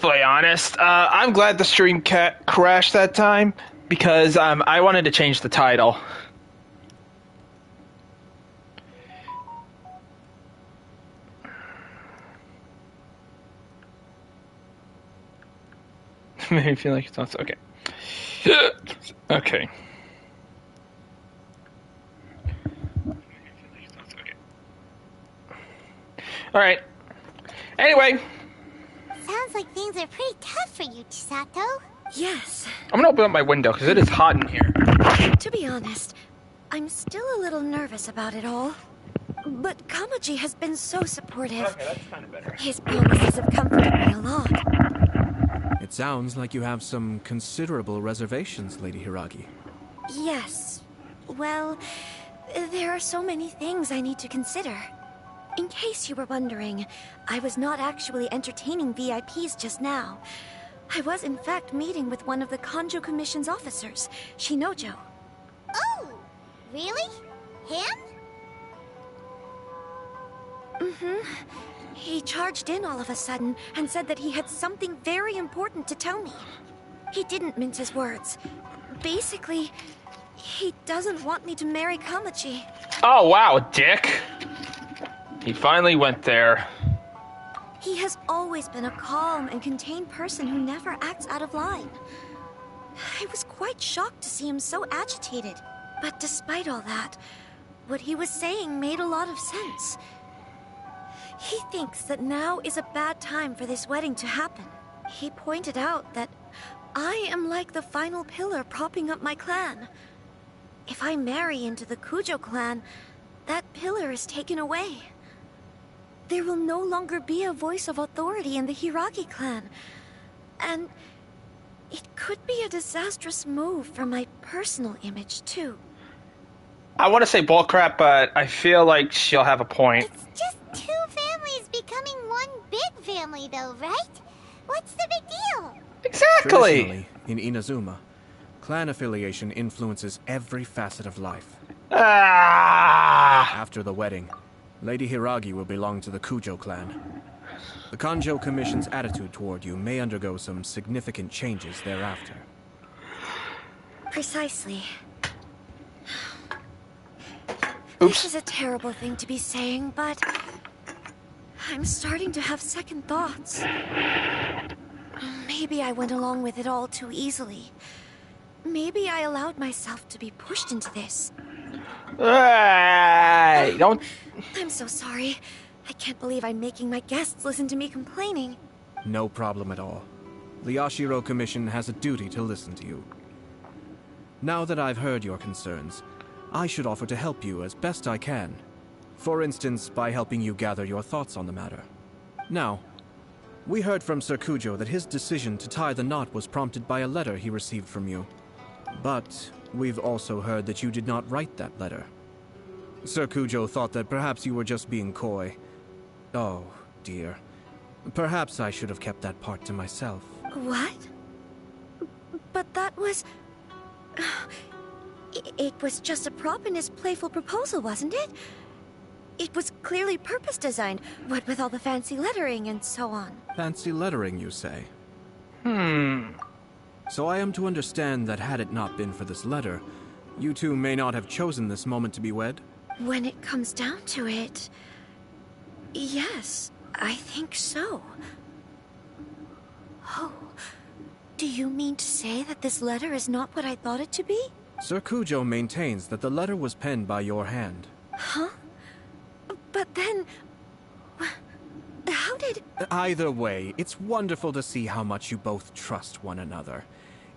truthfully honest, I'm glad the stream crashed that time because I wanted to change the title. Made me feel like it's not okay. Okay. All right. Anyway. Sounds like things are pretty tough for you, Chisato. Yes. I'm gonna open up my window because it is hot in here. To be honest, I'm still a little nervous about it all. But Kamaji has been so supportive. Okay, that's kind of better. His promises have comforted me a lot. It sounds like you have some considerable reservations, Lady Hiragi. Yes. Well, there are so many things I need to consider. In case you were wondering, I was not actually entertaining VIPs just now. I was in fact meeting with one of the Kanjo Commission's officers, Shinojo. Oh, really? Him? He charged in all of a sudden and said that he had something very important to tell me. He didn't mince his words. Basically, he doesn't want me to marry Kamaji. Oh, wow, dick. He finally went there. He has always been a calm and contained person who never acts out of line. I was quite shocked to see him so agitated. But despite all that, what he was saying made a lot of sense. He thinks that now is a bad time for this wedding to happen. He pointed out that I am like the final pillar propping up my clan. If I marry into the Kujo clan, that pillar is taken away. There will no longer be a voice of authority in the Hiragi clan. And it could be a disastrous move for my personal image, too. I want to say bullcrap, but I feel like she'll have a point. It's just two families becoming one big family, though, right? What's the big deal? Exactly! Traditionally, in Inazuma, clan affiliation influences every facet of life. Ah! After the wedding, Lady Hiragi will belong to the Kujo clan. The Kanjo Commission's attitude toward you may undergo some significant changes thereafter. Precisely. Oops. This is a terrible thing to be saying, but I'm starting to have second thoughts. Maybe I went along with it all too easily. Maybe I allowed myself to be pushed into this. Hey, don't... I'm so sorry. I can't believe I'm making my guests listen to me complaining. No problem at all. The Yashiro Commission has a duty to listen to you. Now that I've heard your concerns, I should offer to help you as best I can. For instance, by helping you gather your thoughts on the matter. Now, we heard from Sir Kujo that his decision to tie the knot was prompted by a letter he received from you. But we've also heard that you did not write that letter. Sir Kujo thought that perhaps you were just being coy. Oh, dear. Perhaps I should have kept that part to myself. What? But that was... It was just a prop in his playful proposal, wasn't it? It was clearly purpose-designed, what with all the fancy lettering and so on. Fancy lettering, you say? So I am to understand that had it not been for this letter, you two may not have chosen this moment to be wed? When it comes down to it... yes, I think so. Oh, do you mean to say that this letter is not what I thought it to be? Sir Kujo maintains that the letter was penned by your hand. Huh? But then... how did... Either way, it's wonderful to see how much you both trust one another.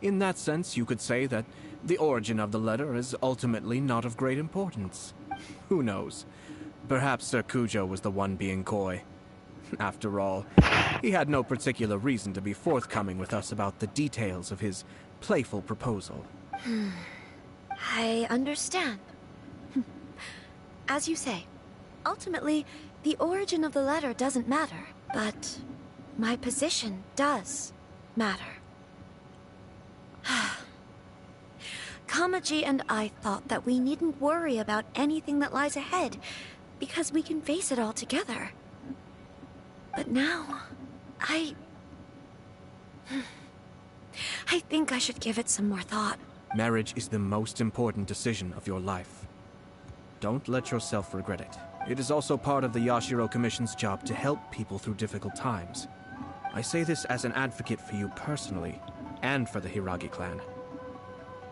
In that sense, you could say that the origin of the letter is ultimately not of great importance. Who knows? Perhaps Sir Kujo was the one being coy. After all, he had no particular reason to be forthcoming with us about the details of his playful proposal. I understand. As you say, ultimately, the origin of the letter doesn't matter, but my position does matter. Kamaji and I thought that we needn't worry about anything that lies ahead, because we can face it all together. But now, I think I should give it some more thought. Marriage is the most important decision of your life. Don't let yourself regret it. It is also part of the Yashiro Commission's job to help people through difficult times. I say this as an advocate for you personally, and for the Hiragi clan.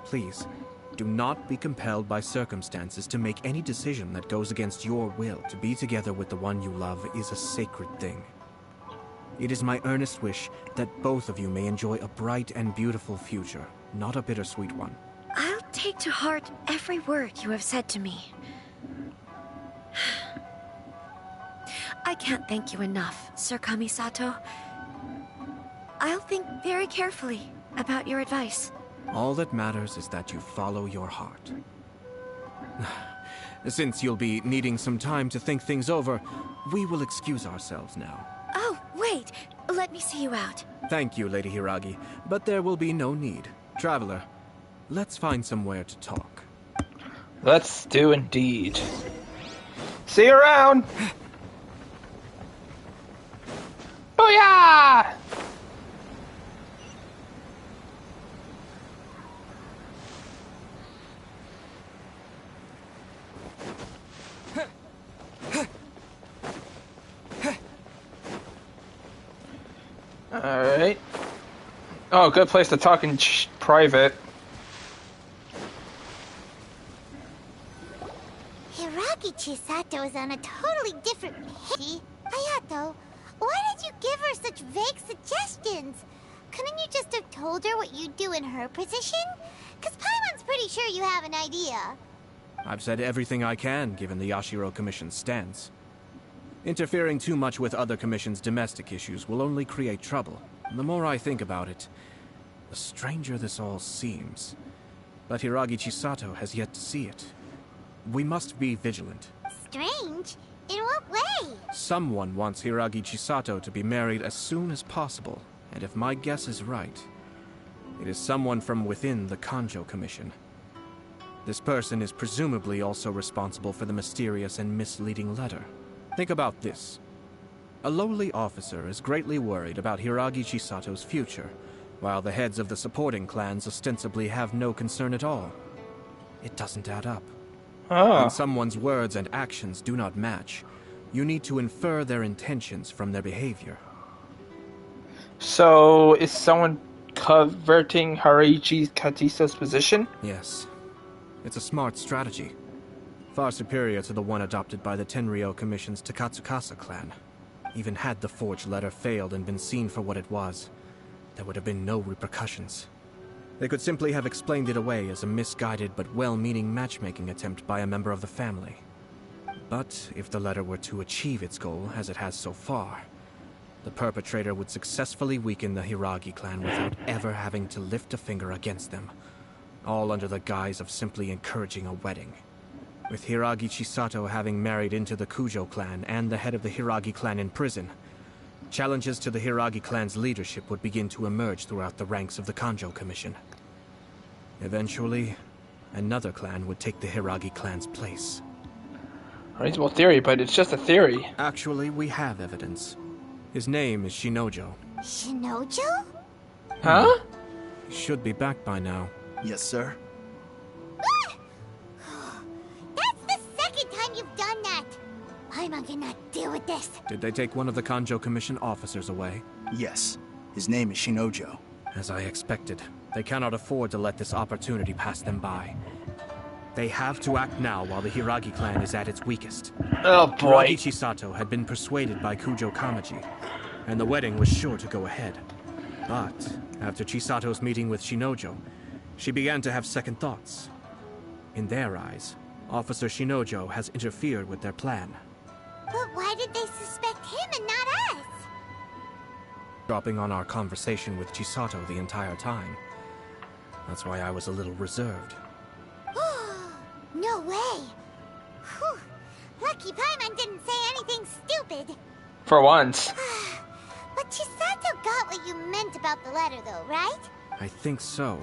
Please, do not be compelled by circumstances to make any decision that goes against your will. To be together with the one you love is a sacred thing. It is my earnest wish that both of you may enjoy a bright and beautiful future, not a bittersweet one. I'll take to heart every word you have said to me. I can't thank you enough, Sir Kamisato. I'll think very carefully about your advice. All that matters is that you follow your heart. Since you'll be needing some time to think things over, we will excuse ourselves now. Oh, wait. Let me see you out. Thank you, Lady Hiragi, but there will be no need. Traveler, let's find somewhere to talk. Let's do indeed. See you around! Booyah! Alright. Oh, good place to talk in private. Hiragi Chisato is on a totally different page. Hayato, why did you give her such vague suggestions? Couldn't you just have told her what you'd do in her position? Because Paimon's pretty sure you have an idea. I've said everything I can, given the Yashiro Commission's stance. Interfering too much with other commissions' domestic issues will only create trouble. And the more I think about it, the stranger this all seems. But Hiragi Chisato has yet to see it. We must be vigilant. Strange? In what way? Someone wants Hiragi Chisato to be married as soon as possible, and if my guess is right, it is someone from within the Kanjo Commission. This person is presumably also responsible for the mysterious and misleading letter. Think about this. A lowly officer is greatly worried about Hiragi Chisato's future, while the heads of the supporting clans ostensibly have no concern at all. It doesn't add up. When someone's words and actions do not match, you need to infer their intentions from their behavior. So, is someone coverting Hariichi Katisa's position? Yes. It's a smart strategy. Far superior to the one adopted by the Tenryou Commission's Takatsukasa clan. Even had the forged letter failed and been seen for what it was, there would have been no repercussions. They could simply have explained it away as a misguided but well-meaning matchmaking attempt by a member of the family. But if the letter were to achieve its goal, as it has so far, the perpetrator would successfully weaken the Hiragi clan without ever having to lift a finger against them, all under the guise of simply encouraging a wedding. With Hiragi Chisato having married into the Kujo clan and the head of the Hiragi clan in prison, challenges to the Hiragi clan's leadership would begin to emerge throughout the ranks of the Kanjo Commission. Eventually, another clan would take the Hiragi clan's place. Reasonable theory, but it's just a theory. Actually, we have evidence. His name is Shinojo. Shinojo? Huh? He should be back by now. Yes, sir. That's the second time you've done that! Paimon cannot deal with this. Did they take one of the Kanjo Commission officers away? Yes. His name is Shinojo. As I expected, they cannot afford to let this opportunity pass them by. They have to act now while the Hiragi clan is at its weakest. Oh boy. Hiragi Chisato had been persuaded by Kujo Kamaji, and the wedding was sure to go ahead. But after Chisato's meeting with Shinojo, she began to have second thoughts. In their eyes, Officer Shinojo has interfered with their plan. But why did they suspect him and not us? Dropping on our conversation with Chisato the entire time. That's why I was a little reserved. No way! Whew. Lucky Paimon didn't say anything stupid. For once. But Chisato got what you meant about the letter though, right? I think so.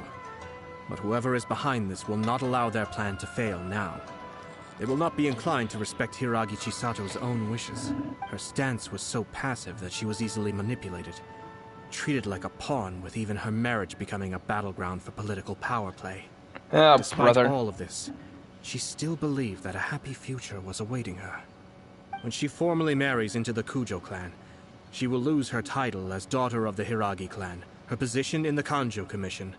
But whoever is behind this will not allow their plan to fail now. They will not be inclined to respect Hiragi Chisato's own wishes. Her stance was so passive that she was easily manipulated. treated like a pawn, with even her marriage becoming a battleground for political power play. Oh, Despite brother. all of this, she still believed that a happy future was awaiting her. When she formally marries into the Kujo clan, she will lose her title as daughter of the Hiragi clan, her position in the Kanjo Commission,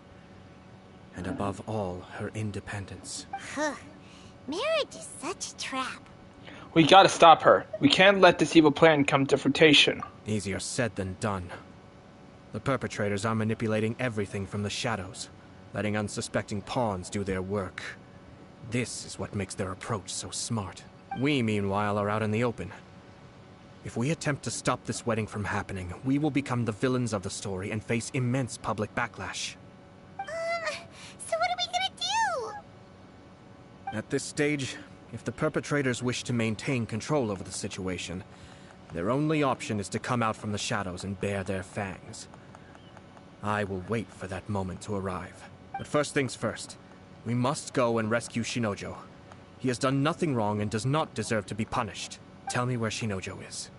and above all, her independence. Huh. Marriage is such a trap. We gotta stop her. We can't let this evil plan come to fruition. Easier said than done. The perpetrators are manipulating everything from the shadows, letting unsuspecting pawns do their work. This is what makes their approach so smart. We, meanwhile, are out in the open. If we attempt to stop this wedding from happening, we will become the villains of the story and face immense public backlash. So what are we gonna do? At this stage, if the perpetrators wish to maintain control over the situation, their only option is to come out from the shadows and bare their fangs. I will wait for that moment to arrive. But first things first, we must go and rescue Shinojo. He has done nothing wrong and does not deserve to be punished. Tell me where Shinojo is.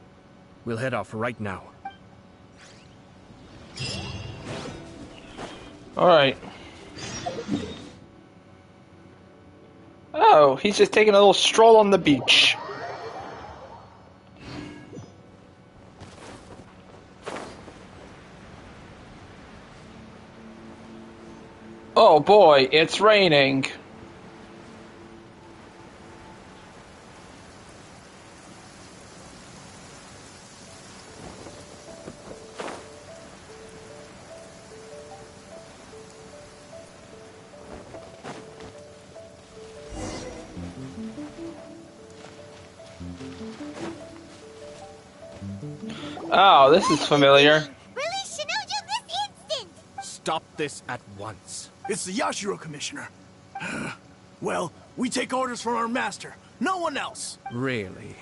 We'll head off right now. Alright. Oh, he's just taking a little stroll on the beach. Oh boy, it's raining. Oh, this is familiar. Release Shinojo this instant! Stop this at once. It's the Yashiro Commissioner. Well, we take orders from our master. No one else. Really?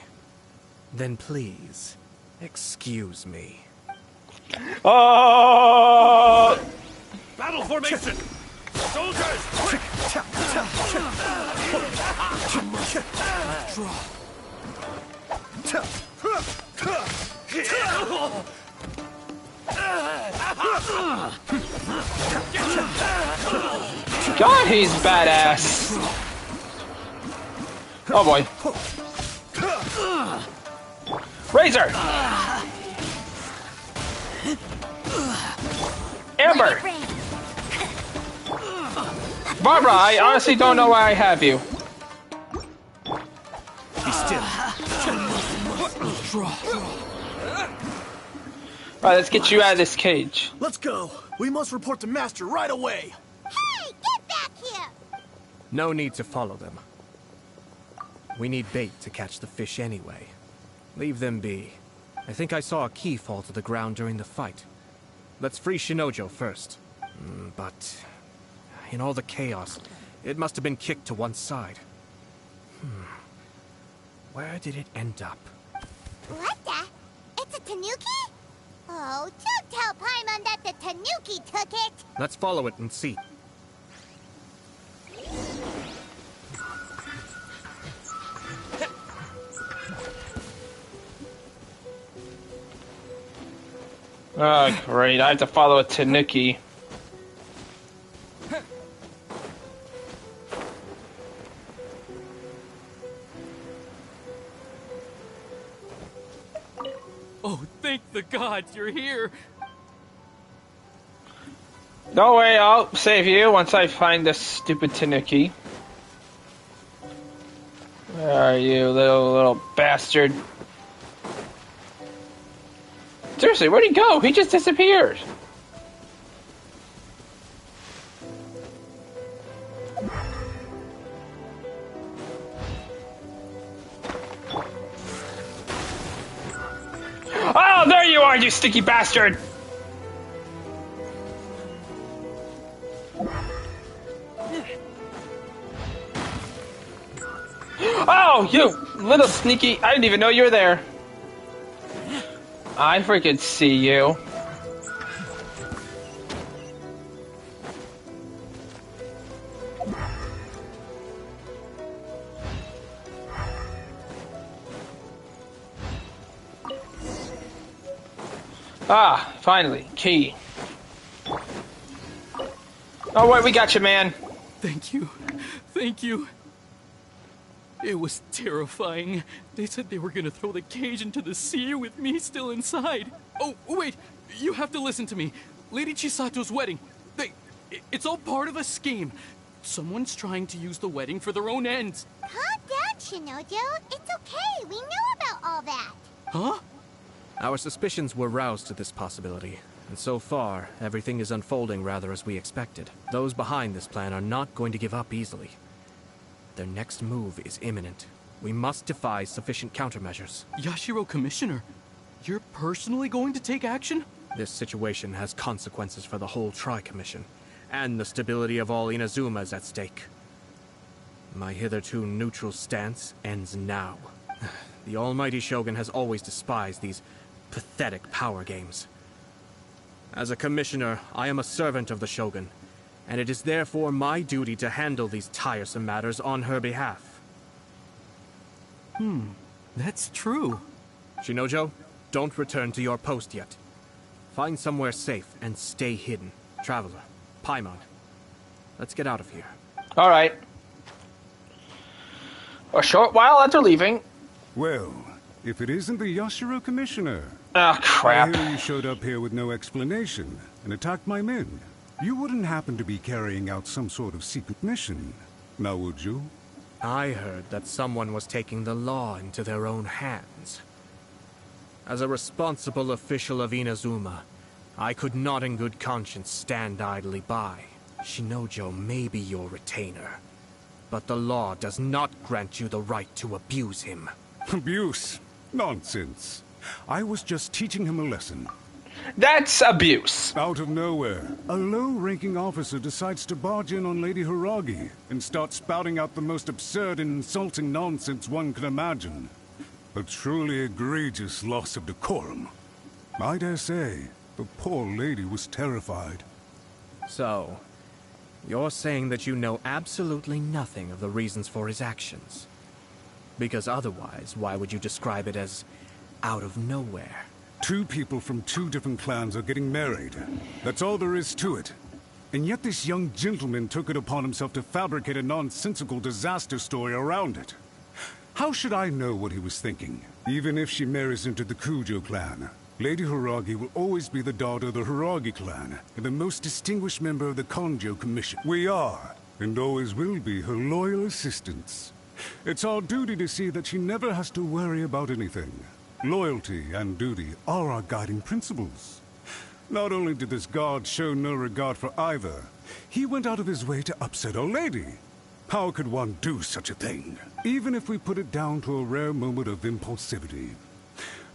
Then please, excuse me. Oh! Battle formation! Soldiers, quick! God, he's badass. Oh boy. Razor! Amber! Barbara, I honestly don't know why I have you. Be still. Alright, let's get you out of this cage. Let's go. We must report to Master right away. Hey, get back here! No need to follow them. We need bait to catch the fish anyway. Leave them be. I think I saw a key fall to the ground during the fight. Let's free Shinojo first. But in all the chaos, it must have been kicked to one side. Where did it end up? What the? It's a tanuki? Oh, don't tell Paimon that the tanuki took it! Let's follow it and see. Oh, great. I have to follow a tanuki. Oh, thank the gods you're here! Don't worry, I'll save you once I find this stupid tanuki. Where are you, little bastard? Seriously, where'd he go? He just disappeared. Oh, there you are, you sticky bastard! Oh, you little sneaky... I didn't even know you were there. I freaking see you. Ah, finally. Key. Oh, wait, we got you, man. Thank you. Thank you. It was terrifying. They said they were gonna throw the cage into the sea with me still inside. Oh, wait. You have to listen to me. Lady Chisato's wedding. It's all part of a scheme. Someone's trying to use the wedding for their own ends. Calm down, Shinojo. It's okay. We know about all that. Huh? Our suspicions were roused to this possibility, and so far, everything is unfolding rather as we expected. Those behind this plan are not going to give up easily. Their next move is imminent. We must devise sufficient countermeasures. Yashiro Commissioner, you're personally going to take action? This situation has consequences for the whole Tri-Commission, and the stability of all Inazuma is at stake. My hitherto neutral stance ends now. The almighty Shogun has always despised these pathetic power games. As a commissioner, I am a servant of the Shogun, and it is therefore my duty to handle these tiresome matters on her behalf. That's true. Shinojo, don't return to your post yet. Find somewhere safe and stay hidden. Traveler, Paimon, let's get out of here. All right. A short while after leaving. Well, if it isn't the Yashiro Commissioner. Ah, I crap. hear you showed up here with no explanation and attacked my men. You wouldn't happen to be carrying out some sort of secret mission, now would you? I heard that someone was taking the law into their own hands. As a responsible official of Inazuma, I could not in good conscience stand idly by. Shinojo may be your retainer, but the law does not grant you the right to abuse him. Abuse? Nonsense. I was just teaching him a lesson. That's abuse. Out of nowhere, a low-ranking officer decides to barge in on Lady Hiragi and start spouting out the most absurd and insulting nonsense one can imagine. A truly egregious loss of decorum. I dare say, the poor lady was terrified. So, you're saying that you know absolutely nothing of the reasons for his actions? Because otherwise, why would you describe it as out of nowhere? Two people from two different clans are getting married. That's all there is to it. And yet this young gentleman took it upon himself to fabricate a nonsensical disaster story around it. How should I know what he was thinking? Even if she marries into the Kujo clan, Lady Hiragi will always be the daughter of the Hiragi clan, and the most distinguished member of the Kanjo Commission. We are, and always will be, her loyal assistants. It's our duty to see that she never has to worry about anything. Loyalty and duty are our guiding principles. Not only did this guard show no regard for either, he went out of his way to upset our lady. How could one do such a thing? Even if we put it down to a rare moment of impulsivity.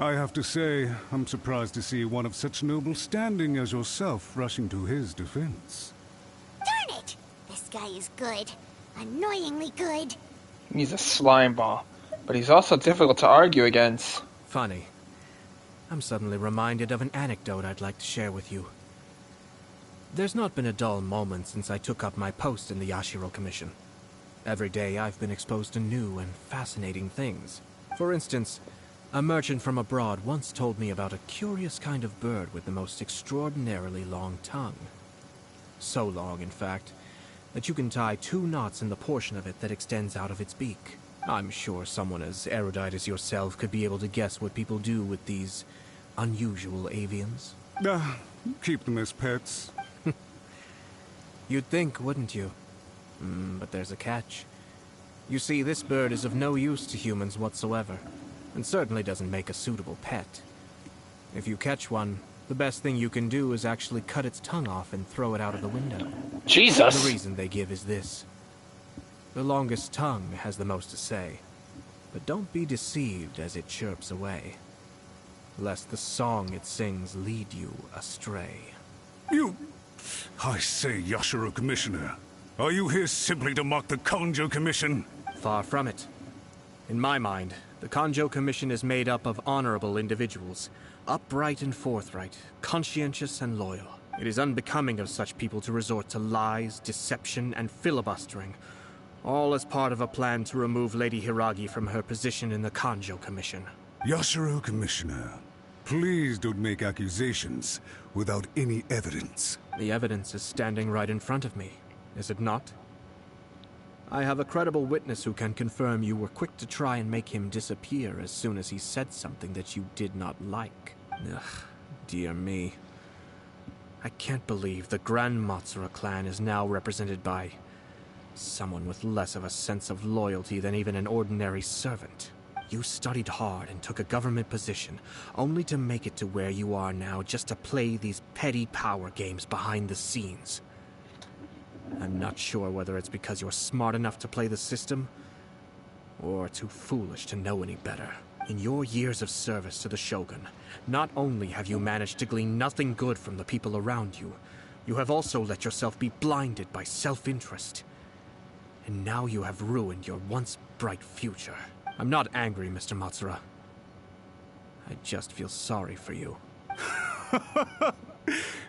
I have to say, I'm surprised to see one of such noble standing as yourself rushing to his defense. Darn it! This guy is good. Annoyingly good. He's a slime ball, but he's also difficult to argue against. Funny. I'm suddenly reminded of an anecdote I'd like to share with you. There's not been a dull moment since I took up my post in the Yashiro Commission. Every day I've been exposed to new and fascinating things. For instance, a merchant from abroad once told me about a curious kind of bird with the most extraordinarily long tongue. So long, in fact, that you can tie 2 knots in the portion of it that extends out of its beak. I'm sure someone as erudite as yourself could be able to guess what people do with these unusual avians. Keep them as pets. You'd think, wouldn't you? But there's a catch. You see, this bird is of no use to humans whatsoever, and certainly doesn't make a suitable pet. If you catch one, the best thing you can do is actually cut its tongue off and throw it out of the window. Jesus. The reason they give is this. The longest tongue has the most to say, but don't be deceived as it chirps away, lest the song it sings lead you astray. I say, Yashiro Commissioner, are you here simply to mock the Kanjo Commission? Far from it. In my mind, the Kanjo Commission is made up of honorable individuals, upright and forthright, conscientious and loyal. It is unbecoming of such people to resort to lies, deception, and filibustering, all as part of a plan to remove Lady Hiragi from her position in the Kanjo Commission. Yashiro Commissioner, Please don't make accusations without any evidence. The evidence is standing right in front of me, is it not? I have a credible witness who can confirm you were quick to try and make him disappear as soon as he said something that you did not like. Ugh, dear me. I can't believe the Grand Matsura clan is now represented by someone with less of a sense of loyalty than even an ordinary servant. You studied hard and took a government position, only to make it to where you are now just to play these petty power games behind the scenes. I'm not sure whether it's because you're smart enough to play the system, or too foolish to know any better. In your years of service to the Shogun, not only have you managed to glean nothing good from the people around you, you have also let yourself be blinded by self-interest. And now you have ruined your once bright future. I'm not angry, Mr. Matsura. I just feel sorry for you.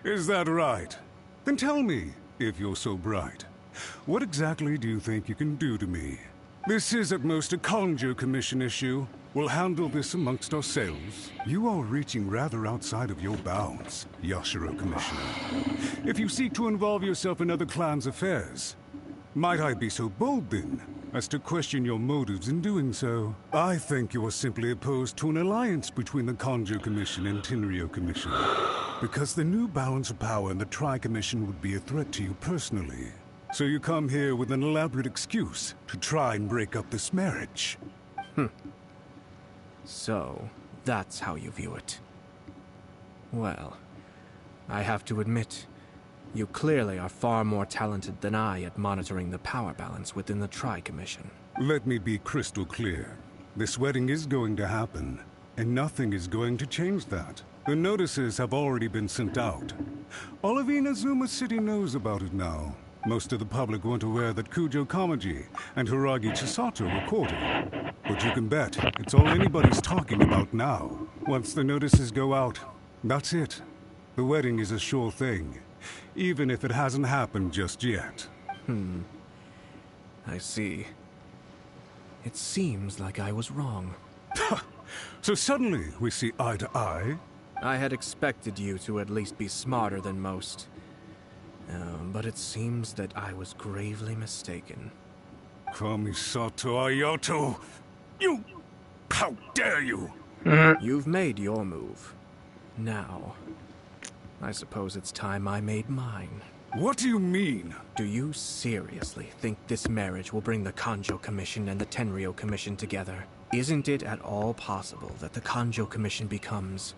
Is that right? Then tell me, if you're so bright, what exactly do you think you can do to me? This is at most a Kanjo Commission issue. We'll handle this amongst ourselves. You are reaching rather outside of your bounds, Yashiro Commissioner. If you seek to involve yourself in other clans' affairs, might I be so bold then, as to question your motives in doing so? I think you are simply opposed to an alliance between the Kanjo Commission and Tenryo Commission, because the new balance of power in the Tri-Commission would be a threat to you personally. So you come here with an elaborate excuse to try and break up this marriage. So, that's how you view it. Well, I have to admit, you clearly are far more talented than I at monitoring the power balance within the Tri-Commission. Let me be crystal clear. This wedding is going to happen, and nothing is going to change that. The notices have already been sent out. All of Inazuma City knows about it now. Most of the public weren't aware that Kujo Kamaji and Hiragi Chisato were courting. But you can bet it's all anybody's talking about now. Once the notices go out, that's it. The wedding is a sure thing, even if it hasn't happened just yet. I see. It seems like I was wrong. So suddenly we see eye to eye? I had expected you to at least be smarter than most. But it seems that I was gravely mistaken. Kamisato Ayato! You... How dare you! You've made your move. Now, I suppose it's time I made mine. What do you mean? Do you seriously think this marriage will bring the Kanjo Commission and the Tenryo Commission together? Isn't it at all possible that the Kanjo Commission becomes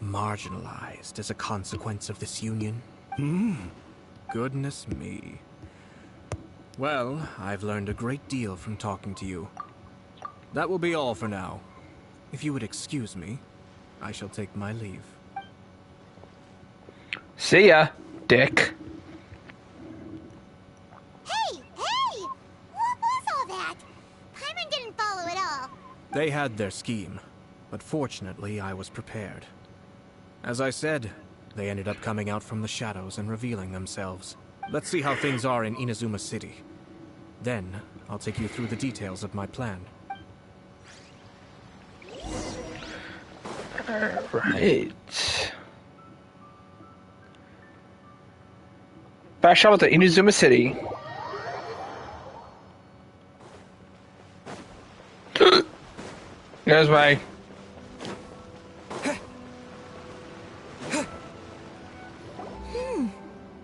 marginalized as a consequence of this union? Goodness me. Well, I've learned a great deal from talking to you. That will be all for now. If you would excuse me, I shall take my leave. See ya, dick. Hey! What was all that? Paimon didn't follow at all. They had their scheme, but fortunately I was prepared. As I said, they ended up coming out from the shadows and revealing themselves. Let's see how things are in Inazuma City. Then, I'll take you through the details of my plan. Alright. Fast travel to Inazuma City. There's my...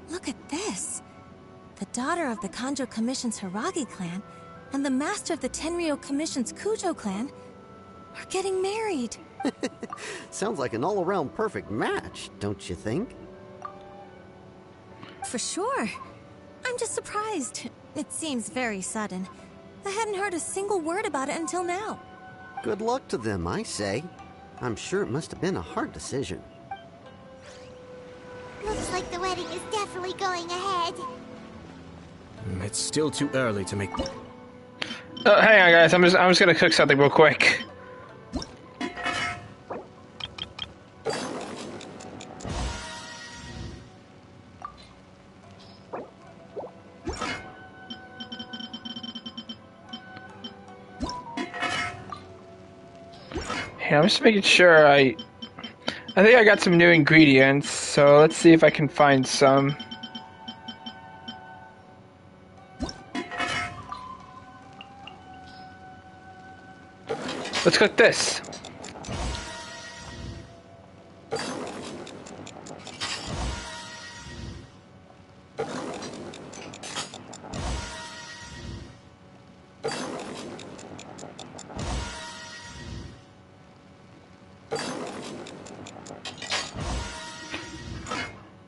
Look at this. The daughter of the Kanjo Commission's Hiragi clan and the master of the Tenryo Commission's Kujo clan are getting married. Sounds like an all-around perfect match, don't you think? For sure. I'm just surprised. It seems very sudden. I hadn't heard a single word about it until now. Good luck to them, I say. I'm sure it must have been a hard decision. Looks like the wedding is definitely going ahead. It's still too early to make... Oh, hang on, guys. I'm just gonna cook something real quick. Yeah, I'm just making sure I I think I got some new ingredients, so let's see if I can find some. Let's cook this.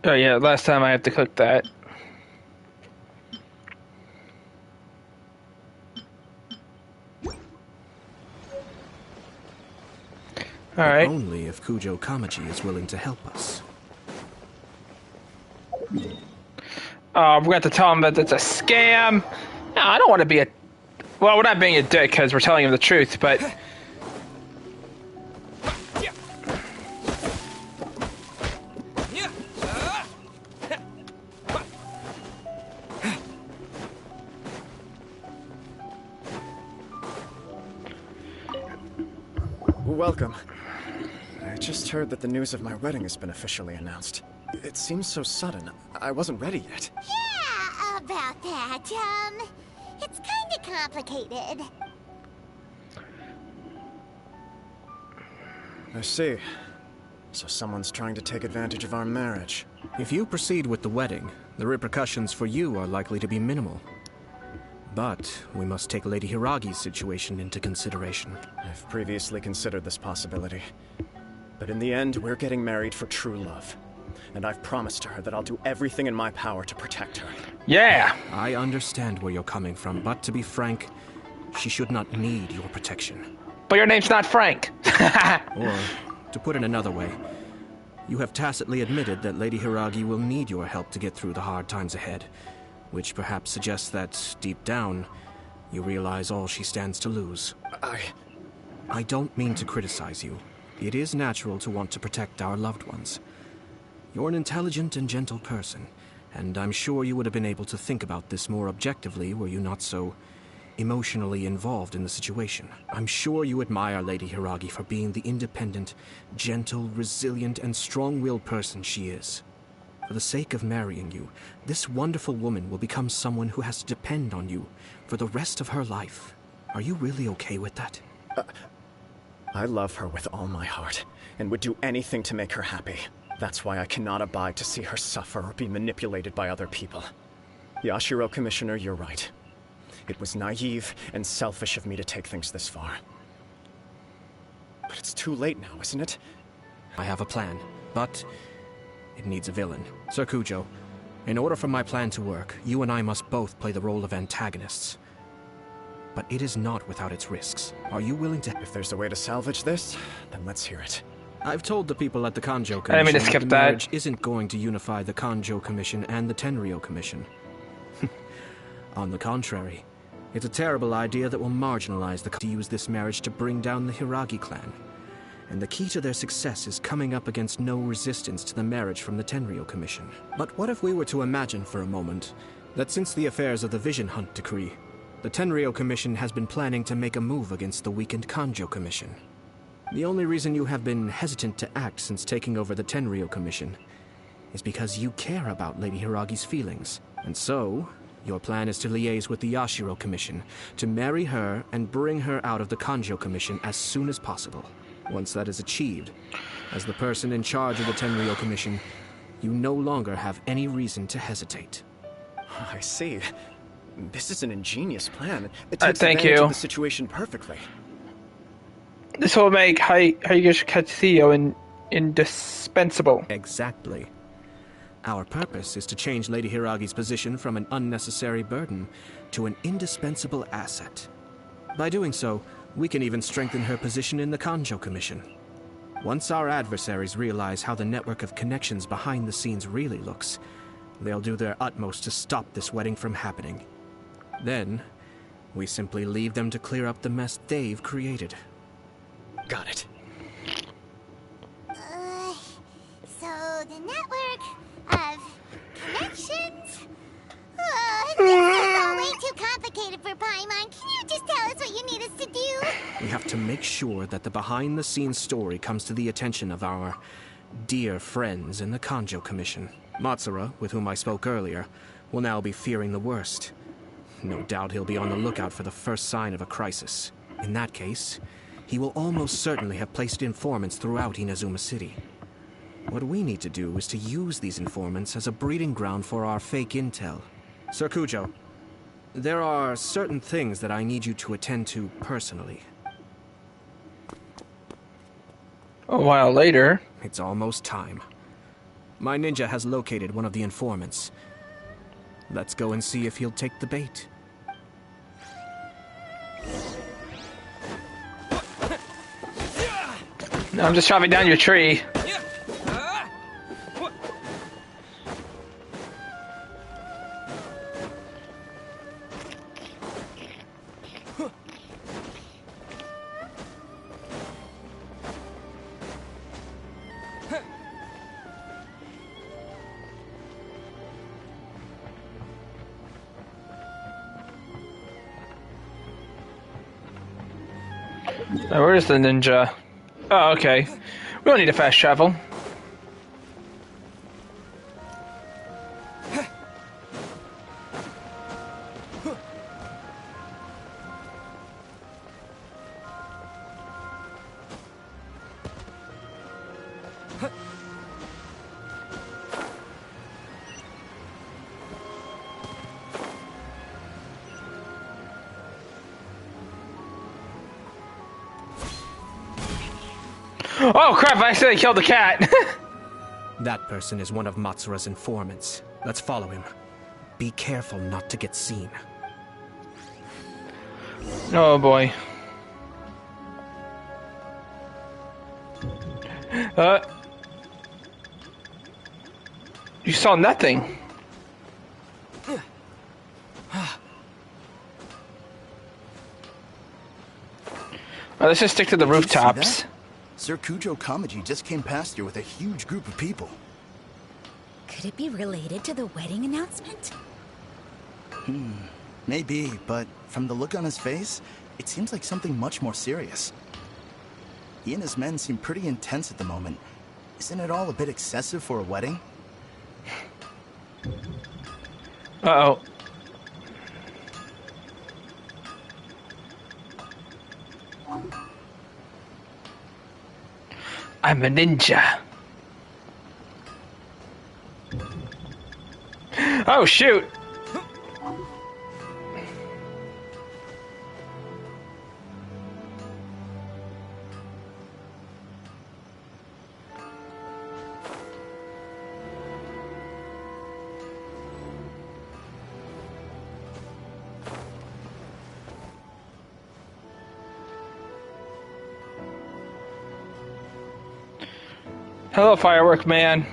Oh yeah, last time I have to cook that. Alright. Only if Kujo Kamaji is willing to help us. Oh, we got to tell him that it's a scam. No, I don't want to be a... Well, we're not being a dick because we're telling him the truth, but... Welcome. I just heard that the news of my wedding has been officially announced. It seems so sudden. I wasn't ready yet. Yeah, about that. It's kinda complicated. I see. So someone's trying to take advantage of our marriage. If you proceed with the wedding, the repercussions for you are likely to be minimal. But we must take Lady Hiragi's situation into consideration. I've previously considered this possibility. But in the end, we're getting married for true love. And I've promised her that I'll do everything in my power to protect her. Yeah! I understand where you're coming from, but to be frank, she should not need your protection. But your name's not Frank. Or, to put it another way, you have tacitly admitted that Lady Hiragi will need your help to get through the hard times ahead, which perhaps suggests that, deep down, you realize all she stands to lose. I don't mean to criticize you. It is natural to want to protect our loved ones. You're an intelligent and gentle person, and I'm sure you would have been able to think about this more objectively were you not so emotionally involved in the situation. I'm sure you admire Lady Hiragi for being the independent, gentle, resilient, and strong-willed person she is. For the sake of marrying you, this wonderful woman will become someone who has to depend on you for the rest of her life. Are you really okay with that? I love her with all my heart, and would do anything to make her happy. That's why I cannot abide to see her suffer or be manipulated by other people. Yashiro, Commissioner, you're right. It was naive and selfish of me to take things this far. But it's too late now, isn't it? I have a plan, but it needs a villain. Sir Kujo, in order for my plan to work, you and I must both play the role of antagonists. But it is not without its risks. Are you willing to... If there's a way to salvage this, then let's hear it. I've told the people at the Kanjo Commission I didn't mean to skip the that. marriage isn't going to unify the Kanjo Commission and the Tenryo Commission. On the contrary, it's a terrible idea that will marginalize the to use this marriage to bring down the Hiragi clan. And the key to their success is coming up against no resistance to the marriage from the Tenryo Commission. But what if we were to imagine for a moment that since the affairs of the Vision Hunt decree, the Tenryo Commission has been planning to make a move against the weakened Kanjo Commission? The only reason you have been hesitant to act since taking over the Tenryo Commission is because you care about Lady Hiragi's feelings. And so, your plan is to liaise with the Yashiro Commission, to marry her and bring her out of the Kanjo Commission as soon as possible. Once that is achieved, as the person in charge of the Tenryo Commission, you no longer have any reason to hesitate. I see. This is an ingenious plan. It Thank takes advantage you. of the situation perfectly. This will make Higashi Katsuyo indispensable. Exactly. Our purpose is to change Lady Hiragi's position from an unnecessary burden to an indispensable asset. By doing so, we can even strengthen her position in the Kanjo Commission. Once our adversaries realize how the network of connections behind the scenes really looks, they'll do their utmost to stop this wedding from happening. Then, we simply leave them to clear up the mess they've created. Got it. So the network of connections? This is all way too complicated for Paimon. Can you just tell us what you need us to do? We have to make sure that the behind-the-scenes story comes to the attention of our dear friends in the Kanjo Commission. Matsura, with whom I spoke earlier, will now be fearing the worst. No doubt he'll be on the lookout for the first sign of a crisis. In that case, he will almost certainly have placed informants throughout Inazuma City. What we need to do is to use these informants as a breeding ground for our fake intel. Sir Kujo, there are certain things that I need you to attend to personally. A while later. It's almost time. My ninja has located one of the informants. Let's go and see if he'll take the bait. No, I'm just chopping down your tree. Now, where's the ninja? Oh, okay. We don't need to fast travel. Oh crap, I accidentally killed the cat! That person is one of Matsura's informants. Let's follow him. Be careful not to get seen. Oh boy. You saw nothing. Let's just stick to the rooftops. Sir Kujo Kamaji just came past here with a huge group of people. Could it be related to the wedding announcement? Maybe, but from the look on his face, it seems like something much more serious. He and his men seem pretty intense at the moment. Isn't it all a bit excessive for a wedding? Uh-oh. I'm a ninja. Oh, shoot! Hello, Firework Man.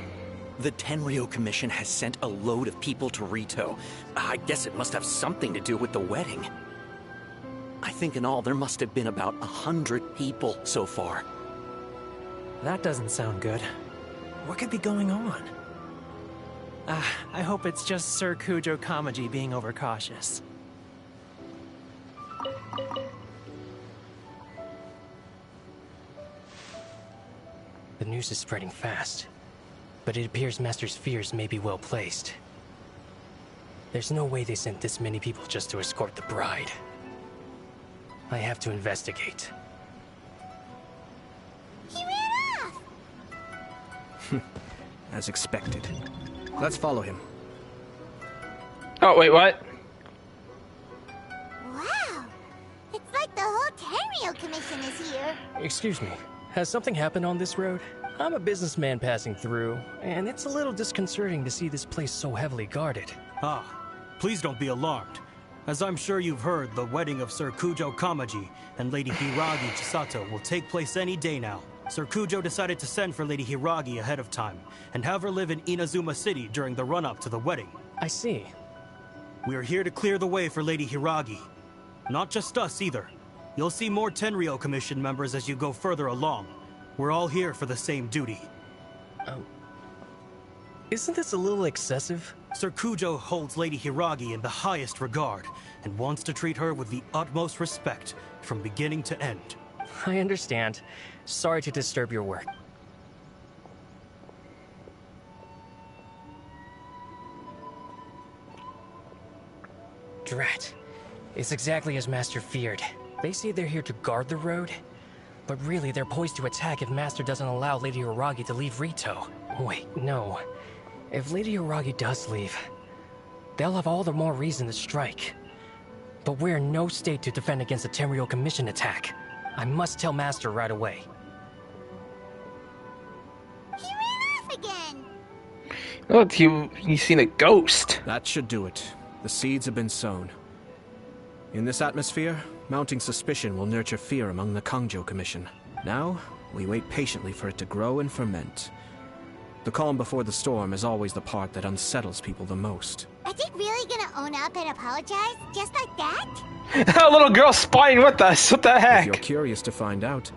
The Tenryo Commission has sent a load of people to Rito. I guess it must have something to do with the wedding. I think in all there must have been about 100 people so far. That doesn't sound good. What could be going on? I hope it's just Sir Kujo Kamaji being overcautious. The news is spreading fast, but it appears Master's fears may be well placed. There's no way they sent this many people just to escort the bride. I have to investigate. He ran off! As expected. Let's follow him. Oh, wait, what? Wow! It's like the whole Tenryo Commission is here. Excuse me, has something happened on this road? I'm a businessman passing through, and it's a little disconcerting to see this place so heavily guarded. Ah, please don't be alarmed. As I'm sure you've heard, the wedding of Sir Kujo Kamaji and Lady Hiragi Chisato will take place any day now. Sir Kujo decided to send for Lady Hiragi ahead of time, and have her live in Inazuma City during the run-up to the wedding. I see. We are here to clear the way for Lady Hiragi. Not just us, either. You'll see more Tenryo Commission members as you go further along. We're all here for the same duty. Isn't this a little excessive? Sir Kujo holds Lady Hiragi in the highest regard, and wants to treat her with the utmost respect, from beginning to end. I understand. Sorry to disturb your work. Drat. It's exactly as Master feared. They say they're here to guard the road, but really they're poised to attack if Master doesn't allow Lady Hiragi to leave Rito. Wait, no. If Lady Hiragi does leave, they'll have all the more reason to strike. But we're in no state to defend against a Tenryou Commission attack. I must tell Master right away. He ran off again! Look, he's seen a ghost. That should do it. The seeds have been sown. In this atmosphere, mounting suspicion will nurture fear among the Kangjo Commission. Now, we wait patiently for it to grow and ferment. The calm before the storm is always the part that unsettles people the most. Are they really gonna own up and apologize? Just like that? A little girl spying with us. What the heck? If you're curious to find out,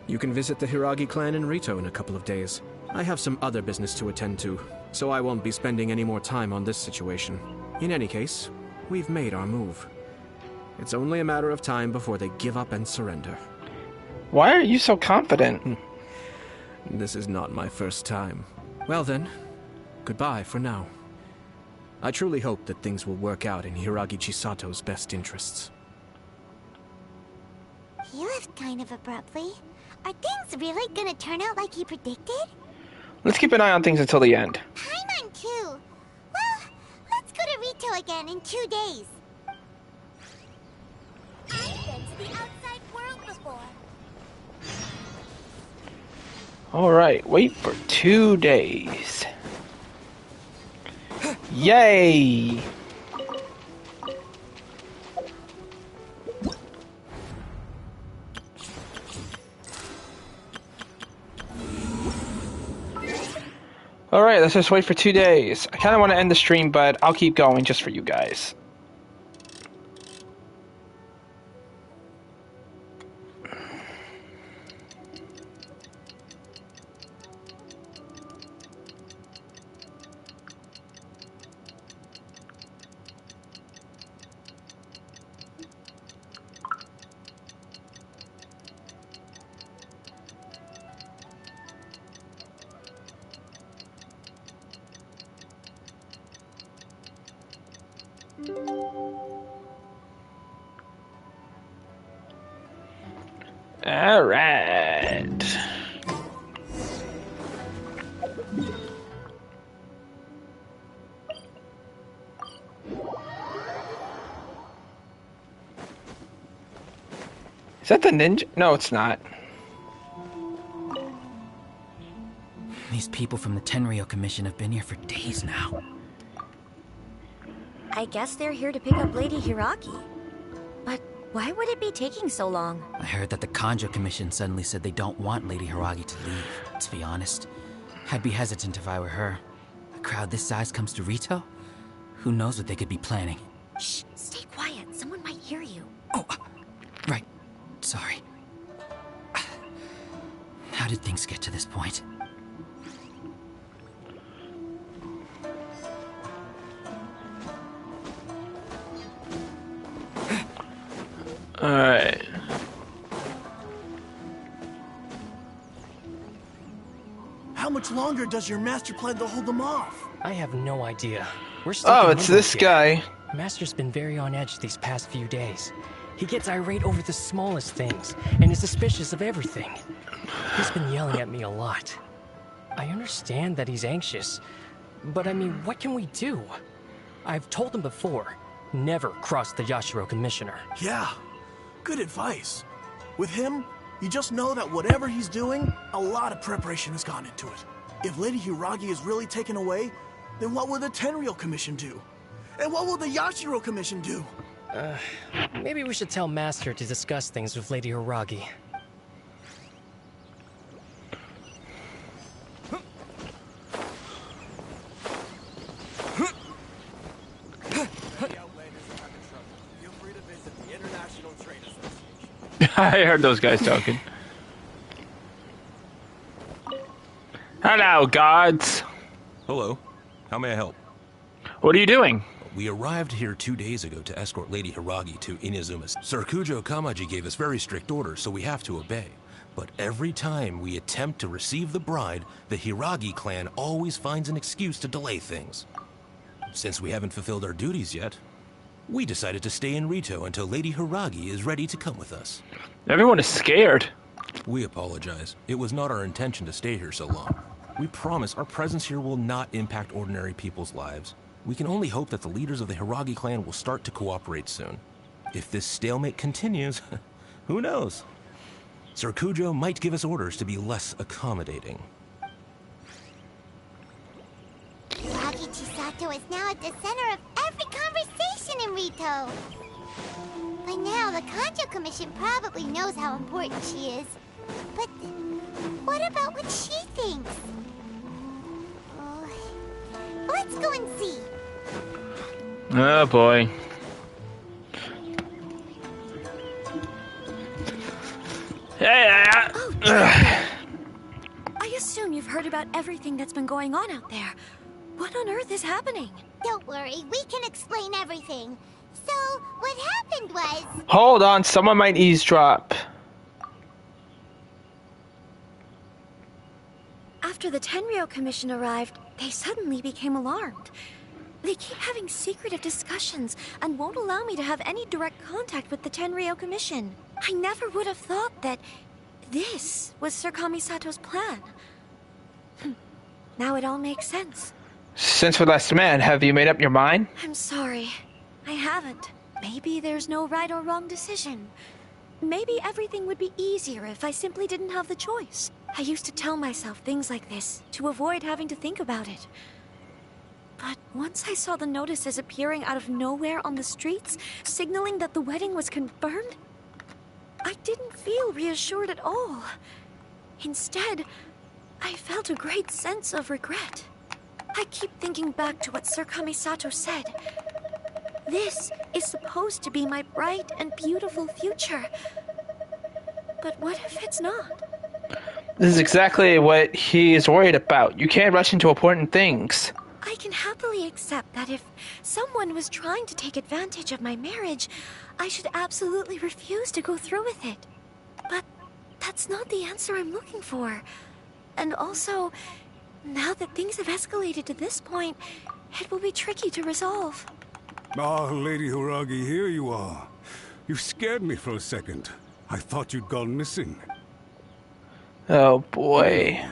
you can visit the Hiragi clan in Rito in a couple of days. I have some other business to attend to, so I won't be spending any more time on this situation. In any case, we've made our move. It's only a matter of time before they give up and surrender. Why are you so confident? This is not my first time. Well then, goodbye for now. I truly hope that things will work out in Hiragi Chisato's best interests. He left kind of abruptly. Are things really gonna turn out like he predicted? Let's keep an eye on things until the end. Paimon too. Well, let's go to Rito again in 2 days. I've been to the outside world before. Alright, wait for 2 days. Yay! Alright, let's just wait for 2 days. I kind of want to end the stream, but I'll keep going just for you guys. All right. Is that the ninja? No, it's not. These people from the Tenryou Commission have been here for days now. I guess they're here to pick up Lady Hiragi. But why would it be taking so long? I heard that the Kangjo Commission suddenly said they don't want Lady Hiragi to leave. To be honest, I'd be hesitant if I were her. A crowd this size comes to Rito? Who knows what they could be planning? Shh, stay quiet. Someone might hear you. Oh, right. Sorry. How did things get to this point? Alright. How much longer does your master plan to hold them off? I have no idea. We're stuck in Oh, it's limbo this here. guy. Master's been very on edge these past few days. He gets irate over the smallest things, and is suspicious of everything. He's been yelling at me a lot. I understand that he's anxious, but I mean, what can we do? I've told him before, never cross the Yashiro Commissioner. Yeah, good advice. With him, you just know that whatever he's doing, a lot of preparation has gone into it. If Lady Hiragi is really taken away, then what will the Tenryou Commission do? And what will the Yashiro Commission do? Maybe we should tell Master to discuss things with Lady Hiragi. I heard those guys talking. Hello, gods. Hello. How may I help? What are you doing? We arrived here 2 days ago to escort Lady Hiragi to Inazuma's. Serkujo Kamaji gave us very strict orders, so we have to obey. But every time we attempt to receive the bride, the Hiragi clan always finds an excuse to delay things. Since we haven't fulfilled our duties yet, We decided to stay in Rito until Lady Hiragi is ready to come with us. Everyone is scared. We apologize. It was not our intention to stay here so long. We promise our presence here will not impact ordinary people's lives. We can only hope that the leaders of the Hiragi clan will start to cooperate soon. If this stalemate continues, who knows? Sir Kujo might give us orders to be less accommodating. Hiragi Chisato is now at the center of every conversation in Rito. By now, the Kanjo Commission probably knows how important she is. But what about what she thinks? Let's go and see. Oh boy. Oh, I assume you've heard about everything that's been going on out there. What on earth is happening? Don't worry, we can explain everything. So, what happened was... Hold on, someone might eavesdrop. After the Tenryou Commission arrived, they suddenly became alarmed. They keep having secretive discussions and won't allow me to have any direct contact with the Tenryou Commission. I never would have thought that this was Sir Kamisato's plan. Now it all makes sense. Since we last met, have you made up your mind? I'm sorry. I haven't. Maybe there's no right or wrong decision. Maybe everything would be easier if I simply didn't have the choice. I used to tell myself things like this to avoid having to think about it. But once I saw the notices appearing out of nowhere on the streets, signaling that the wedding was confirmed, I didn't feel reassured at all. Instead, I felt a great sense of regret. I keep thinking back to what Sir Kamisato said. This is supposed to be my bright and beautiful future. But what if it's not? This is exactly what he is worried about. You can't rush into important things. I can happily accept that if someone was trying to take advantage of my marriage, I should absolutely refuse to go through with it. But that's not the answer I'm looking for. And also, now that things have escalated to this point, it will be tricky to resolve. Ah, Lady Hiragi, here you are. You scared me for a second. I thought you'd gone missing. Oh boy.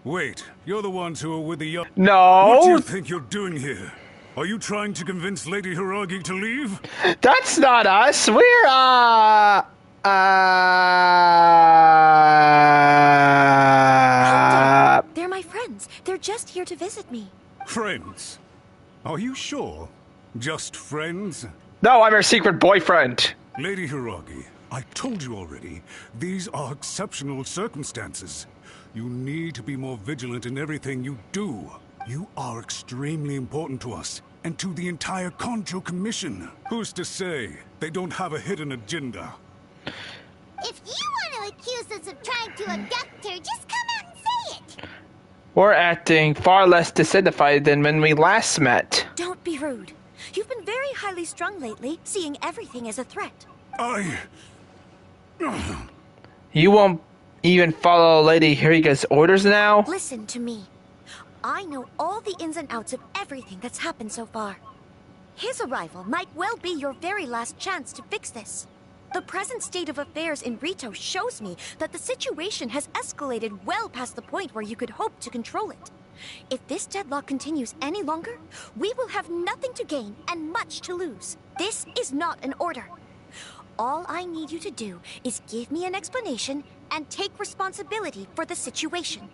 Wait, you're the ones who are with the young... No! What do you think you're doing here? Are you trying to convince Lady Hiragi to leave? That's not us. We're, Calm down. They're my friends. They're just here to visit me. Friends? Are you sure? Just friends? No, I'm her secret boyfriend. Lady Hiragi, I told you already, these are exceptional circumstances. You need to be more vigilant in everything you do. You are extremely important to us, and to the entire Kanjo Commission. Who's to say they don't have a hidden agenda? If you want to accuse us of trying to abduct her, just come out and say it! We're acting far less dissatisfied than when we last met. Don't be rude. You've been very highly strung lately, seeing everything as a threat. You won't even follow Lady Hiriga's orders now? Listen to me. I know all the ins and outs of everything that's happened so far. His arrival might well be your very last chance to fix this. The present state of affairs in Rito shows me that the situation has escalated well past the point where you could hope to control it. If this deadlock continues any longer, we will have nothing to gain and much to lose. This is not an order. All I need you to do is give me an explanation and take responsibility for the situation.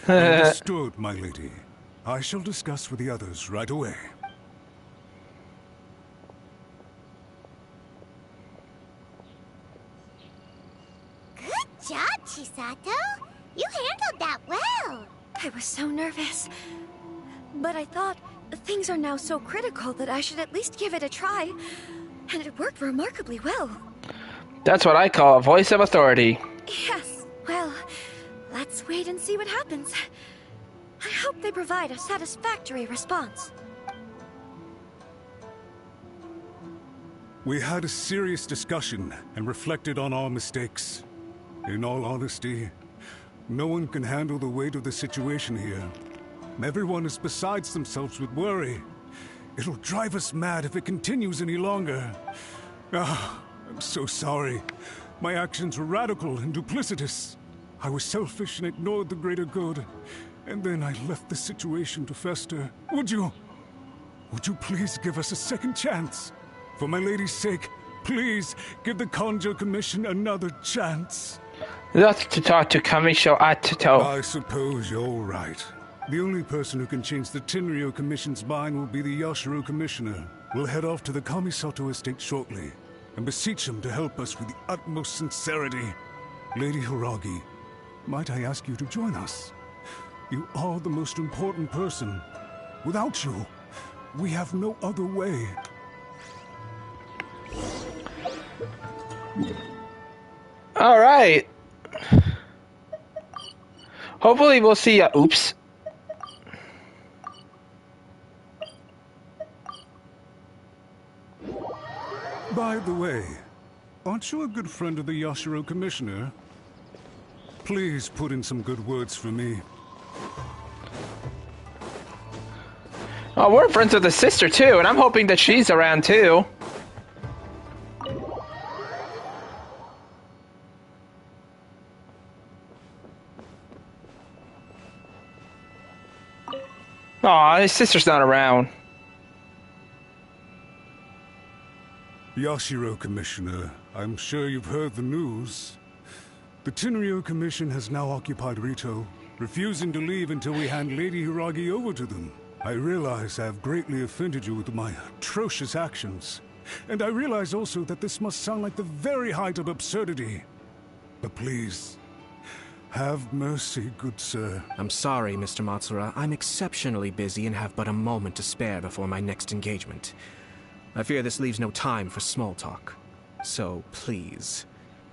Understood, my lady. I shall discuss with the others right away. Good job, Chisato. You handled that well. I was so nervous. But I thought things are now so critical that I should at least give it a try. And it worked remarkably well. That's what I call a voice of authority. Yes, well, let's wait and see what happens. I hope they provide a satisfactory response. We had a serious discussion and reflected on our mistakes. In all honesty, no one can handle the weight of the situation here. Everyone is besides themselves with worry. It'll drive us mad if it continues any longer. Ah, I'm so sorry. My actions were radical and duplicitous. I was selfish and ignored the greater good. And then I left the situation to fester. Would you please give us a second chance? For my lady's sake, please give the Kanjo Commission another chance. That's to talk to Kamisho Atito. I suppose you're right. The only person who can change the Tenryo Commission's mind will be the Yashiro Commissioner. We'll head off to the Kamisato estate shortly and beseech him to help us with the utmost sincerity. Lady Hiragi, might I ask you to join us? You are the most important person. Without you, we have no other way. All right. Hopefully we'll see oops. By the way, aren't you a good friend of the Yashiro Commissioner? Please put in some good words for me. Oh, we're friends with the sister too, and I'm hoping that she's around too. Aw, his sister's not around. Yashiro Commissioner, I'm sure you've heard the news. The Tenryo Commission has now occupied Rito, refusing to leave until we hand Lady Hiragi over to them. I realize I have greatly offended you with my atrocious actions. And I realize also that this must sound like the very height of absurdity. But please, have mercy, good sir. I'm sorry, Mr. Matsura. I'm exceptionally busy and have but a moment to spare before my next engagement. I fear this leaves no time for small talk. So, please,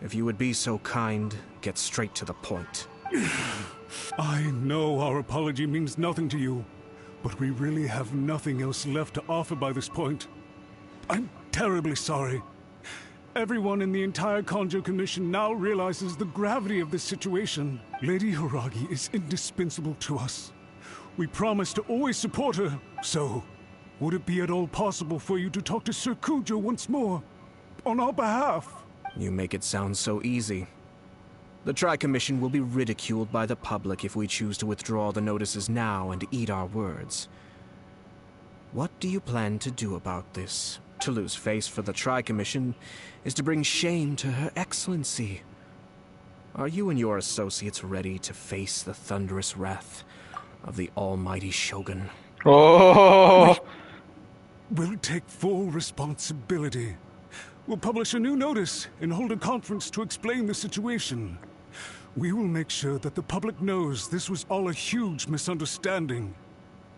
if you would be so kind, get straight to the point. I know our apology means nothing to you, but we really have nothing else left to offer by this point. I'm terribly sorry. Everyone in the entire Kanjo Commission now realizes the gravity of this situation. Lady Hiragi is indispensable to us. We promise to always support her, so would it be at all possible for you to talk to Sir Kujo once more, on our behalf? You make it sound so easy. The Tri-Commission will be ridiculed by the public if we choose to withdraw the notices now and eat our words. What do you plan to do about this? To lose face for the Tri-Commission is to bring shame to Her Excellency. Are you and your associates ready to face the thunderous wrath of the almighty Shogun? Oh! We'll take full responsibility. We'll publish a new notice and hold a conference to explain the situation. We will make sure that the public knows this was all a huge misunderstanding.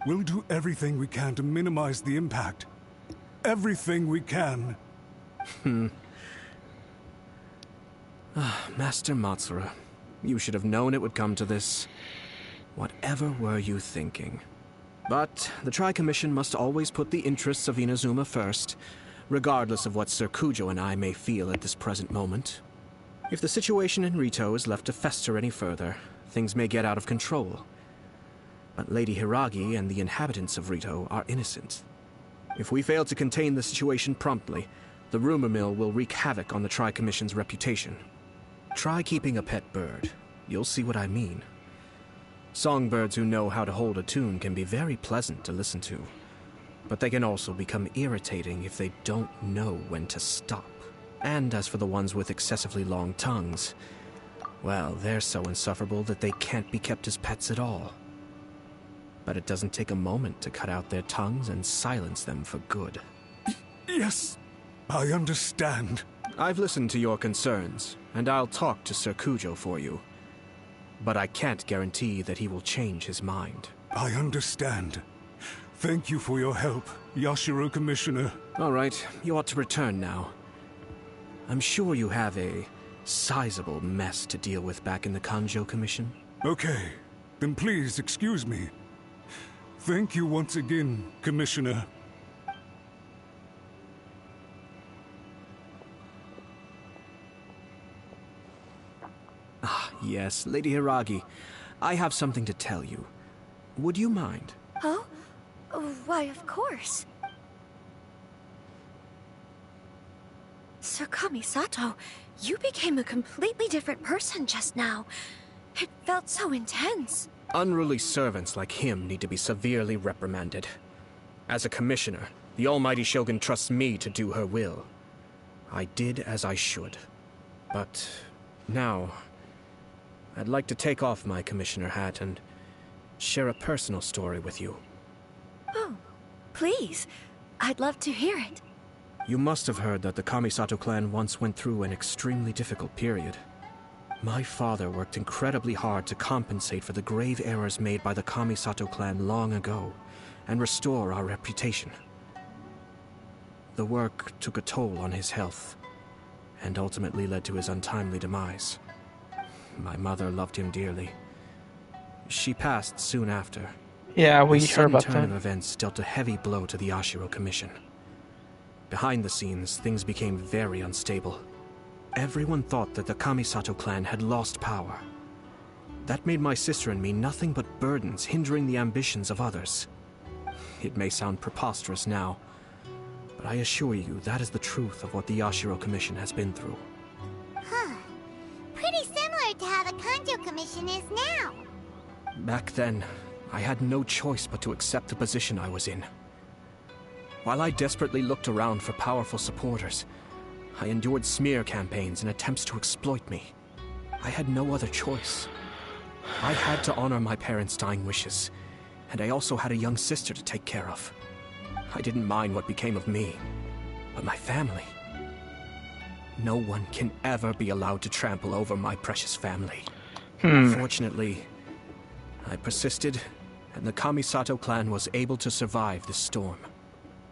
We'll do everything we can to minimize the impact. Everything we can. Master Matsura, you should have known it would come to this. Whatever were you thinking? But the Tri-Commission must always put the interests of Inazuma first, regardless of what Sir Kujo and I may feel at this present moment. If the situation in Rito is left to fester any further, things may get out of control. But Lady Hiragi and the inhabitants of Rito are innocent. If we fail to contain the situation promptly, the rumor mill will wreak havoc on the Tri-Commission's reputation. Try keeping a pet bird. You'll see what I mean. Songbirds who know how to hold a tune can be very pleasant to listen to, but they can also become irritating if they don't know when to stop. And as for the ones with excessively long tongues, well, they're so insufferable that they can't be kept as pets at all. But it doesn't take a moment to cut out their tongues and silence them for good. Yes, I understand. I've listened to your concerns, and I'll talk to Sir Kujo for you. But I can't guarantee that he will change his mind. I understand. Thank you for your help, Yashiro Commissioner. All right, you ought to return now. I'm sure you have a sizable mess to deal with back in the Kanjo Commission. Okay, then please excuse me. Thank you once again, Commissioner. Ah, yes, Lady Hiragi. I have something to tell you. Would you mind? Oh? Why, of course. Sir Kamisato, you became a completely different person just now. It felt so intense. Unruly servants like him need to be severely reprimanded. As a commissioner, the almighty Shogun trusts me to do her will. I did as I should. But now, I'd like to take off my commissioner hat and share a personal story with you. Oh, please. I'd love to hear it. You must have heard that the Kamisato clan once went through an extremely difficult period. My father worked incredibly hard to compensate for the grave errors made by the Kamisato clan long ago, and restore our reputation. The work took a toll on his health, and ultimately led to his untimely demise. My mother loved him dearly. She passed soon after. Yeah, we The heard sudden about turn that. of events dealt a heavy blow to the Yashiro Commission. Behind the scenes, things became very unstable. Everyone thought that the Kamisato clan had lost power. That made my sister and me nothing but burdens, hindering the ambitions of others. It may sound preposterous now, but I assure you that is the truth of what the Yashiro Commission has been through. Huh. Pretty similar to how the Kanjo Commission is now. Back then, I had no choice but to accept the position I was in. While I desperately looked around for powerful supporters, I endured smear campaigns and attempts to exploit me. I had no other choice. I had to honor my parents' dying wishes, and I also had a young sister to take care of. I didn't mind what became of me, but my family. No one can ever be allowed to trample over my precious family. Fortunately, I persisted, and the Kamisato clan was able to survive this storm.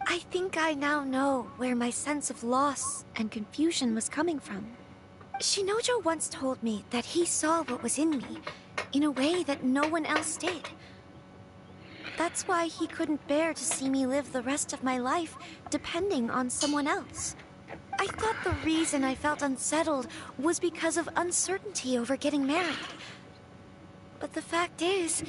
I think I now know where my sense of loss and confusion was coming from. Shinojo once told me that he saw what was in me in a way that no one else did. That's why he couldn't bear to see me live the rest of my life depending on someone else. I thought the reason I felt unsettled was because of uncertainty over getting married. But the fact is,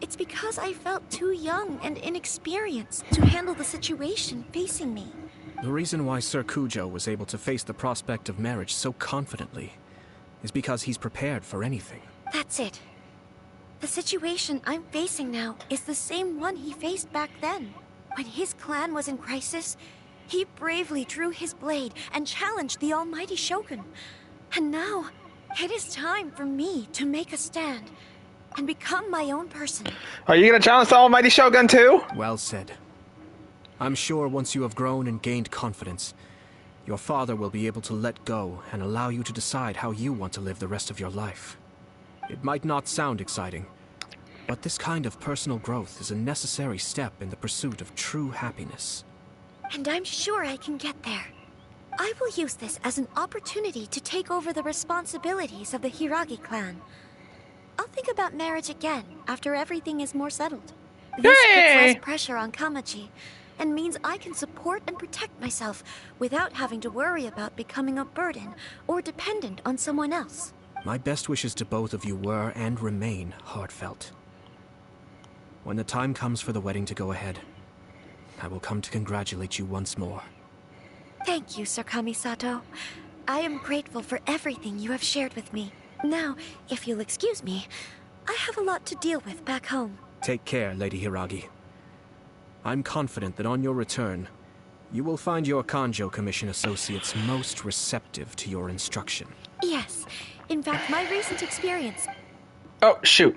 it's because I felt too young and inexperienced to handle the situation facing me. The reason why Sir Kujo was able to face the prospect of marriage so confidently is because he's prepared for anything. That's it. The situation I'm facing now is the same one he faced back then. When his clan was in crisis, he bravely drew his blade and challenged the almighty Shogun. And now, it is time for me to make a stand and become my own person. Are you gonna challenge the almighty Shogun too? Well said. I'm sure once you have grown and gained confidence, your father will be able to let go and allow you to decide how you want to live the rest of your life. It might not sound exciting, but this kind of personal growth is a necessary step in the pursuit of true happiness. And I'm sure I can get there. I will use this as an opportunity to take over the responsibilities of the Hiragi clan. I'll think about marriage again after everything is more settled. This puts less pressure on Kamaji, and means I can support and protect myself without having to worry about becoming a burden or dependent on someone else. My best wishes to both of you were and remain heartfelt. When the time comes for the wedding to go ahead, I will come to congratulate you once more. Thank you, Sir Kamisato. I am grateful for everything you have shared with me. Now, if you'll excuse me, I have a lot to deal with back home. Take care, Lady Hiragi. I'm confident that on your return, you will find your Kanjo Commission associates most receptive to your instruction. Yes. In fact, my recent experience... Oh, shoot.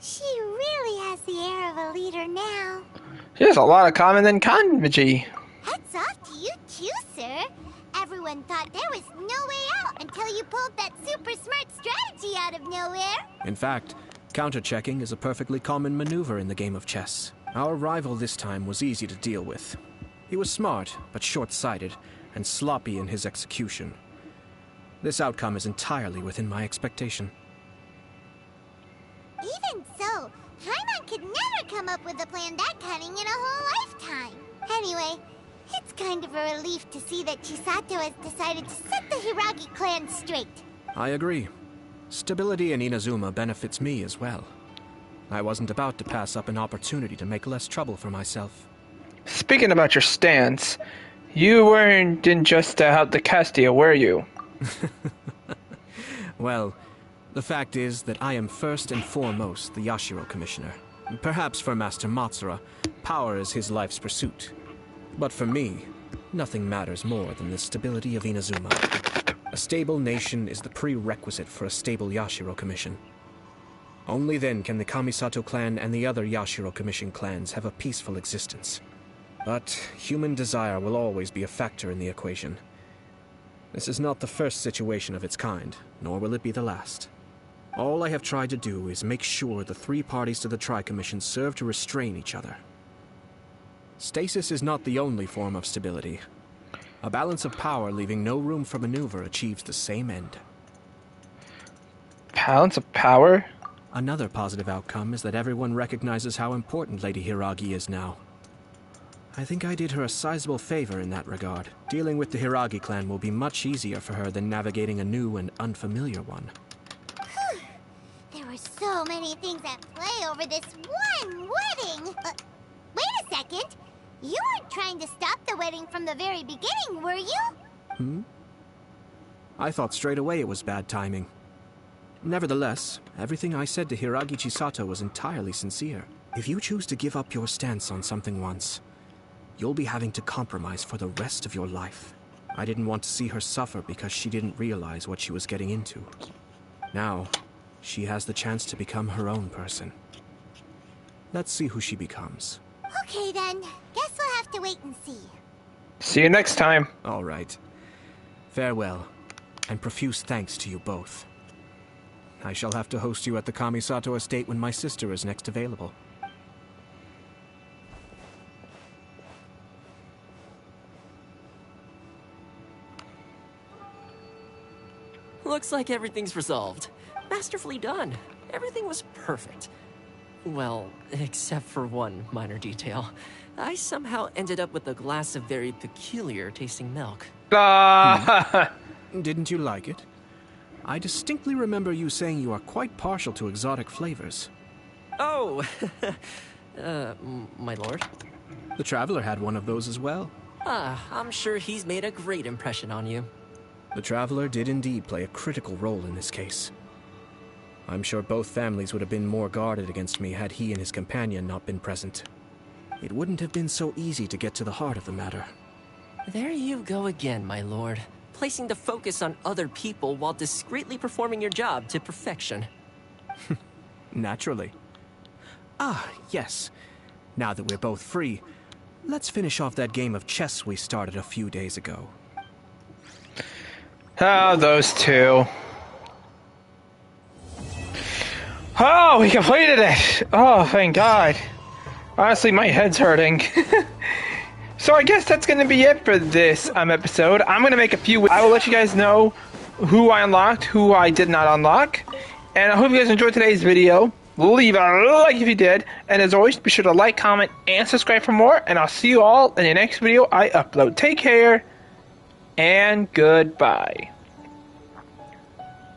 She really has the air of a leader now. She has a lot of common than Kanji. Hats off to you too, sir. Everyone thought there was no way out until you pulled that super smart strategy out of nowhere. In fact, counter-checking is a perfectly common maneuver in the game of chess. Our rival this time was easy to deal with. He was smart, but short-sighted, and sloppy in his execution. This outcome is entirely within my expectation. Even so, Paimon could never come up with a plan that cunning in a whole lifetime. Anyway, it's kind of a relief to see that Chisato has decided to set the Hiragi clan straight. I agree. Stability in Inazuma benefits me as well. I wasn't about to pass up an opportunity to make less trouble for myself. Speaking about your stance, you weren't in just to help the Castia, were you? Well, the fact is that I am first and foremost the Yashiro Commissioner. Perhaps for Master Matsura, power is his life's pursuit. But for me, nothing matters more than the stability of Inazuma. A stable nation is the prerequisite for a stable Yashiro Commission. Only then can the Kamisato clan and the other Yashiro Commission clans have a peaceful existence. But human desire will always be a factor in the equation. This is not the first situation of its kind, nor will it be the last. All I have tried to do is make sure the three parties to the Tri-Commission serve to restrain each other. Stasis is not the only form of stability. A balance of power leaving no room for maneuver achieves the same end. Balance of power? Another positive outcome is that everyone recognizes how important Lady Hiragi is now. I think I did her a sizable favor in that regard. Dealing with the Hiragi clan will be much easier for her than navigating a new and unfamiliar one. There were so many things at play over this one wedding. Wait a second. You weren't trying to stop the wedding from the very beginning, were you? I thought straight away it was bad timing. Nevertheless, everything I said to Hiragi Chisato was entirely sincere. If you choose to give up your stance on something once, you'll be having to compromise for the rest of your life. I didn't want to see her suffer because she didn't realize what she was getting into. Now, she has the chance to become her own person. Let's see who she becomes. Okay then. Guess we'll have to wait and see. See you next time. All right. Farewell, and profuse thanks to you both. I shall have to host you at the Kamisato estate when my sister is next available. Looks like everything's resolved. Masterfully done. Everything was perfect. Well, except for one minor detail. I somehow ended up with a glass of very peculiar tasting milk. Didn't you like it? I distinctly remember you saying you are quite partial to exotic flavors. Oh, my lord? The Traveler had one of those as well. I'm sure he's made a great impression on you. The Traveler did indeed play a critical role in this case. I'm sure both families would have been more guarded against me had he and his companion not been present. It wouldn't have been so easy to get to the heart of the matter. There you go again, my lord. Placing the focus on other people while discreetly performing your job to perfection. Naturally. Ah, yes. Now that we're both free, let's finish off that game of chess we started a few days ago. Oh, those two. Oh, we completed it! Oh, thank God. Honestly, my head's hurting. So I guess that's going to be it for this episode. I'm going to make a few... I will let you guys know who I unlocked, who I did not unlock. And I hope you guys enjoyed today's video. Leave a like if you did. And as always, be sure to like, comment, and subscribe for more. And I'll see you all in the next video I upload. Take care, and goodbye.